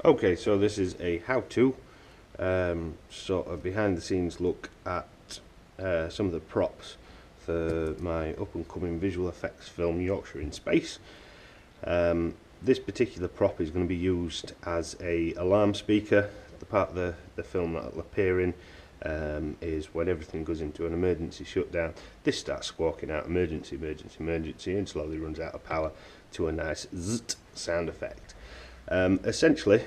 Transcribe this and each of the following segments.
Okay, so this is a how-to, sort of behind-the-scenes look at some of the props for my up-and-coming visual effects film Yorkshire in Space. This particular prop is going to be used as a alarm speaker. The part of the film that it'll appear in is when everything goes into an emergency shutdown. This starts squawking out emergency, emergency, emergency, and slowly runs out of power to a nice zzzt sound effect. Essentially,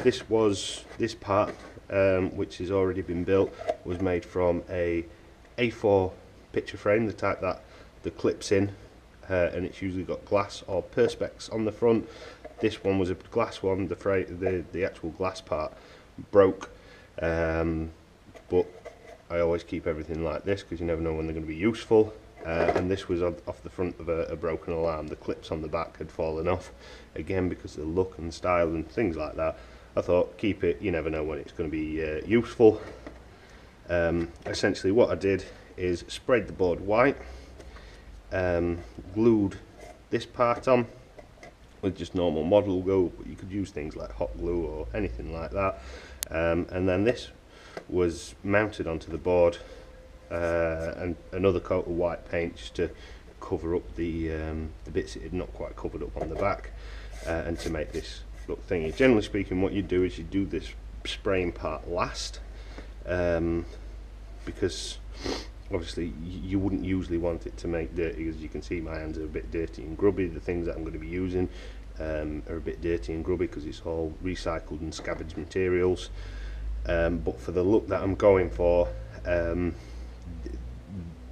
this part, which has already been built, was made from a A4 picture frame, the type that the clips in, and it's usually got glass or perspex on the front. This one was a glass one. The actual glass part broke, but I always keep everything like this because you never know when they're going to be useful. And this was off the front of a broken alarm. The clips on the back had fallen off, again because of the look and style and things like that. I thought, keep it, you never know when it's going to be useful. Essentially what I did is sprayed the board white, glued this part on with just normal model glue, but you could use things like hot glue or anything like that, and then this was mounted onto the board, and another coat of white paint just to cover up the bits it had not quite covered up on the back, and to make this look thingy. Generally speaking, what you do is you do this spraying part last, because obviously you wouldn't usually want it to make dirty. As you can see, my hands are a bit dirty and grubby. The things that I'm going to be using are a bit dirty and grubby because it's all recycled and scavenged materials, but for the look that I'm going for,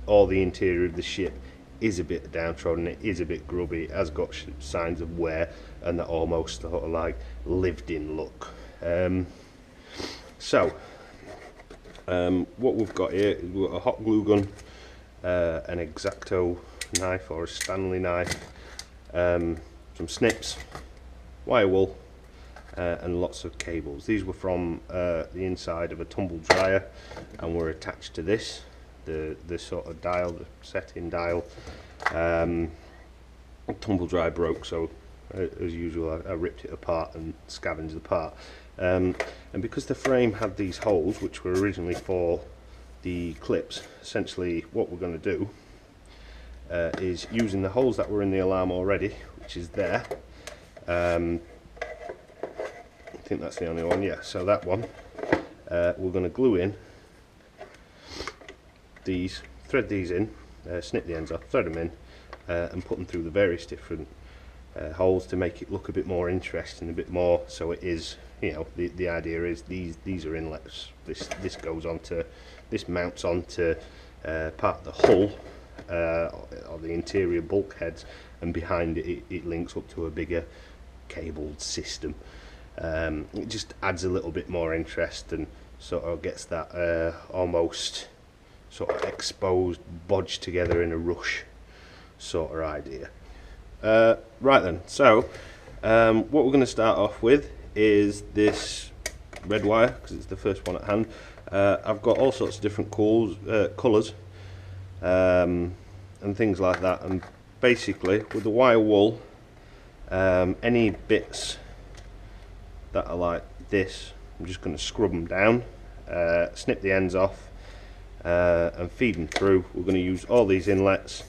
all the interior of the ship is a bit downtrodden, it is a bit grubby, it has got signs of wear and that almost sort of like lived in look. What we've got here is we've got a hot glue gun, an X-Acto knife or a Stanley knife, some snips, wire wool, and lots of cables. These were from the inside of a tumble dryer and were attached to this, the sort of dial, the setting dial. Tumble dryer broke, so as usual I ripped it apart and scavenged the part. And because the frame had these holes, which were originally for the clips, essentially what we're going to do is, using the holes that were in the alarm already, which is there, I think that's the only one, yeah, so that one, we're going to glue in these, thread these in, snip the ends off, thread them in, and put them through the various different holes to make it look a bit more interesting, a bit more, so it is, you know, the idea is these are inlets. This goes onto, this mounts onto part of the hull, or the interior bulkheads, and behind it, it links up to a bigger cabled system. It just adds a little bit more interest and sort of gets that almost sort of exposed, bodged together in a rush sort of idea. Right then, so what we're going to start off with is this red wire, because it's the first one at hand. I've got all sorts of different colours and things like that, and basically with the wire wool, any bits that are like this, I'm just going to scrub them down, snip the ends off, and feed them through. We're going to use all these inlets,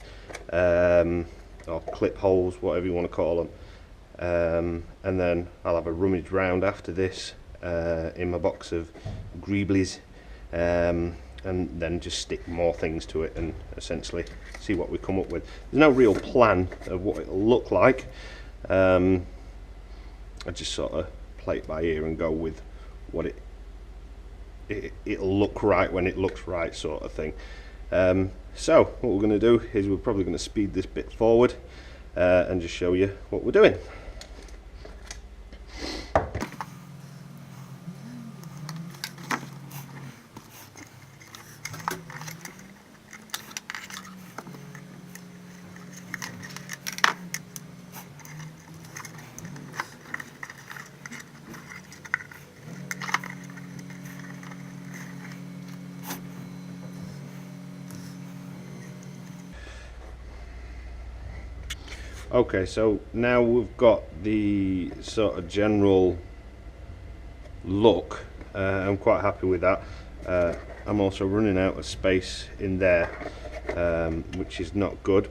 or clip holes, whatever you want to call them, and then I'll have a rummage round after this in my box of greeblies, and then just stick more things to it and essentially see what we come up with. There's no real plan of what it'll look like. I just sort of play it by ear and go with what it'll look right when it looks right, sort of thing. So what we're going to do is we're probably going to speed this bit forward and just show you what we're doing. Okay, so now we've got the sort of general look. I'm quite happy with that. I'm also running out of space in there, which is not good.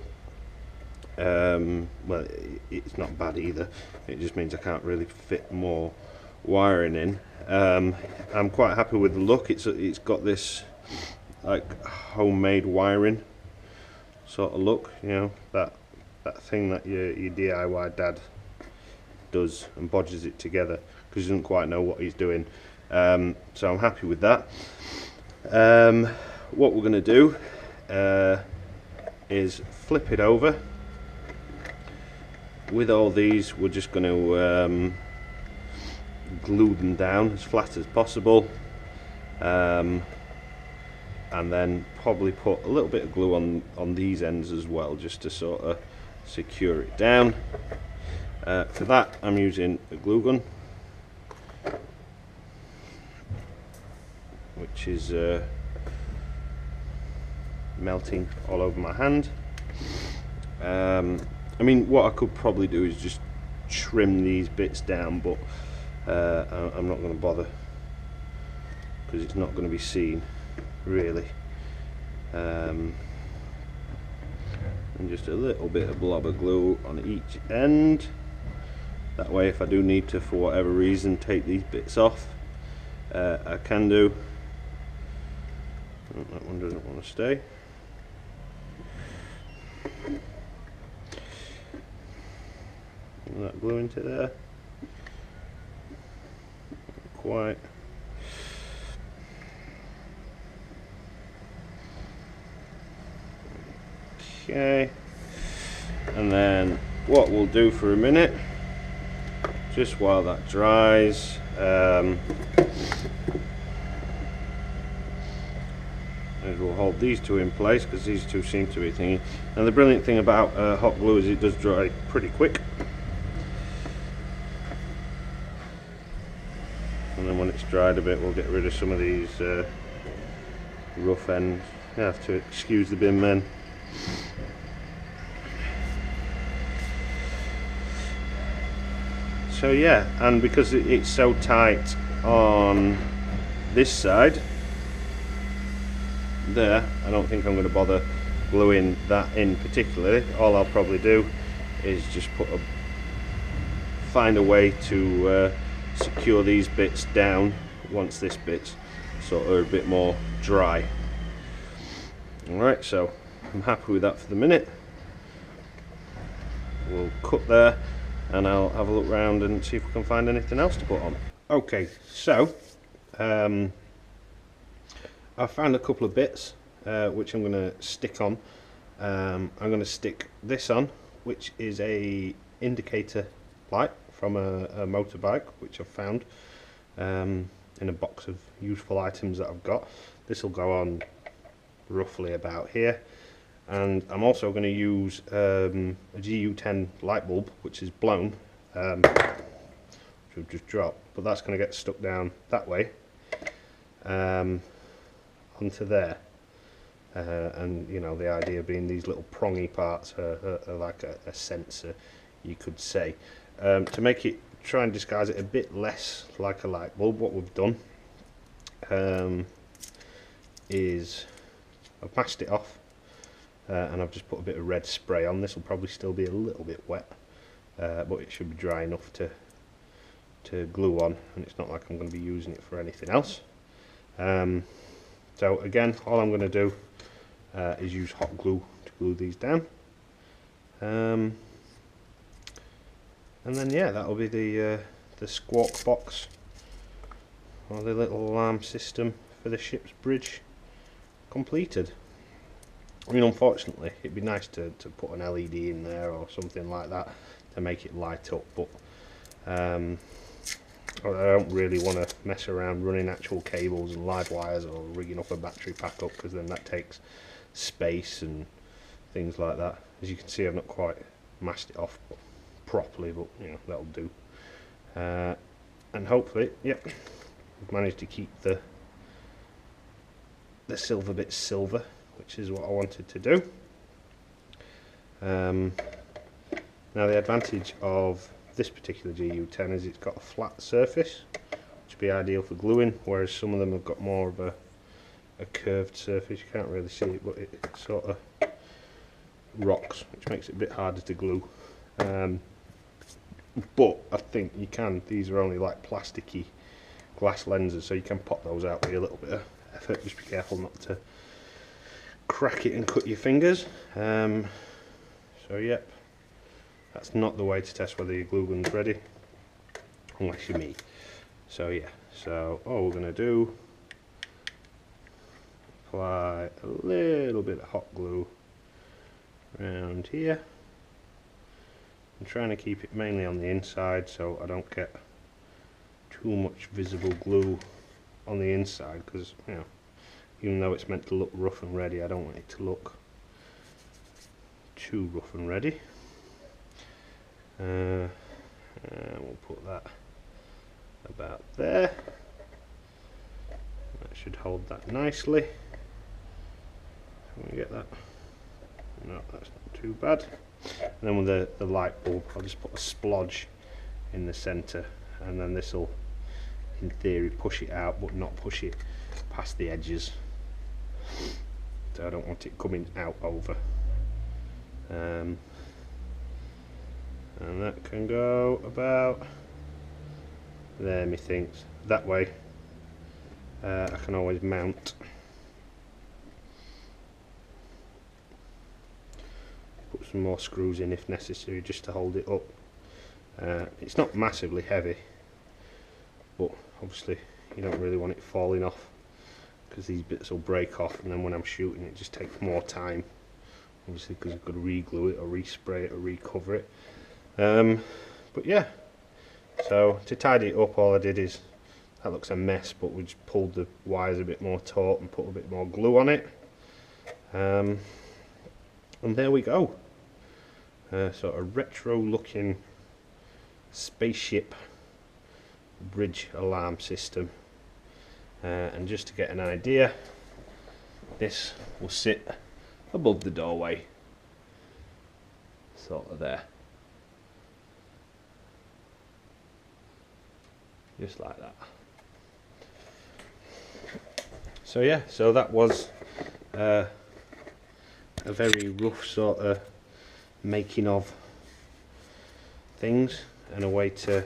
Well, it's not bad either. It just means I can't really fit more wiring in. I'm quite happy with the look. It's got this like homemade wiring sort of look, you know, that thing that your DIY dad does and bodges it together because he doesn't quite know what he's doing. So I'm happy with that. What we're going to do is flip it over. With all these, we're just going to glue them down as flat as possible, and then probably put a little bit of glue on these ends as well, just to sort of secure it down. For that, I'm using a glue gun, which is melting all over my hand. I mean, what I could probably do is just trim these bits down, but I'm not going to bother because it's not going to be seen really. And just a little bit of blob of glue on each end. That way, if I do need to, for whatever reason, take these bits off, I can do. Oh, that one doesn't want to stay. That glue into there. Not quite. Okay. And then what we'll do for a minute, just while that dries, is we'll hold these two in place because these two seem to be thingy. And the brilliant thing about hot glue is it does dry pretty quick. And then when it's dried a bit, we'll get rid of some of these rough ends. You have to excuse the bin men. So yeah, and because it's so tight on this side there, I don't think I'm going to bother gluing that in particularly. All I'll probably do is just find a way to secure these bits down once this bit's sort of a bit more dry. Alright, so I'm happy with that for the minute. We'll cut there and I'll have a look round and see if we can find anything else to put on. Okay, so I've found a couple of bits which I'm going to stick on. I'm going to stick this on, which is a indicator light from a motorbike, which I've found in a box of useful items that I've got. This will go on roughly about here. And I'm also going to use a GU10 light bulb, which is blown, which will just drop, but that's going to get stuck down that way onto there. And you know, the idea being these little prongy parts are like a sensor, you could say. To make it, try and disguise it a bit less like a light bulb, what we've done is I've masked it off. And I've just put a bit of red spray on. This will probably still be a little bit wet, but it should be dry enough to glue on, and it's not like I'm going to be using it for anything else. So again, all I'm going to do is use hot glue to glue these down, and then yeah, that'll be the squawk box, or the little alarm system for the ship's bridge completed. I mean, unfortunately, it'd be nice to put an LED in there or something like that to make it light up, but I don't really want to mess around running actual cables and live wires or rigging up a battery pack up, because then that takes space and things like that. As you can see, I've not quite masked it off properly, but you know, that'll do. And hopefully, yep, we've managed to keep the silver bits silver, which is what I wanted to do. Now the advantage of this particular GU10 is it's got a flat surface, to be ideal for gluing, whereas some of them have got more of a curved surface. You can't really see it, but it sort of rocks, which makes it a bit harder to glue. But I think you can, these are only like plasticky glass lenses, so you can pop those out with a little bit of effort. Just be careful not to crack it and cut your fingers. So yep, that's not the way to test whether your glue gun's ready, unless you're me. So yeah, so all we're going to do, apply a little bit of hot glue around here. I'm trying to keep it mainly on the inside so I don't get too much visible glue on the inside, because, you know, even though it's meant to look rough and ready, I don't want it to look too rough and ready. And we'll put that about there. That should hold that nicely. Can we get that? No, that's not too bad. And then with the light bulb, I'll just put a splodge in the centre, and then this will, in theory, push it out, but not push it past the edges. So I don't want it coming out over. And that can go about there, methinks. That way I can always mount. Put some more screws in if necessary, just to hold it up. It's not massively heavy, but obviously you don't really want it falling off, because these bits will break off, and then when I'm shooting it just takes more time, obviously, because I've got to re-glue it or re-spray it or recover it. But yeah, so to tidy it up, all I did is, that looks a mess, but we just pulled the wires a bit more taut and put a bit more glue on it. And there we go. Sort of retro looking spaceship bridge alarm system. And just to get an idea, this will sit above the doorway, sort of there, just like that. So yeah, so that was a very rough sort of making of things, and a way to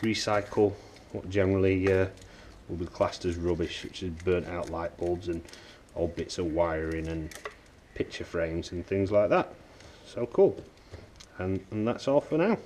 recycle what generally will be classed as rubbish, which is burnt out light bulbs and old bits of wiring and picture frames and things like that. So cool. And that's all for now.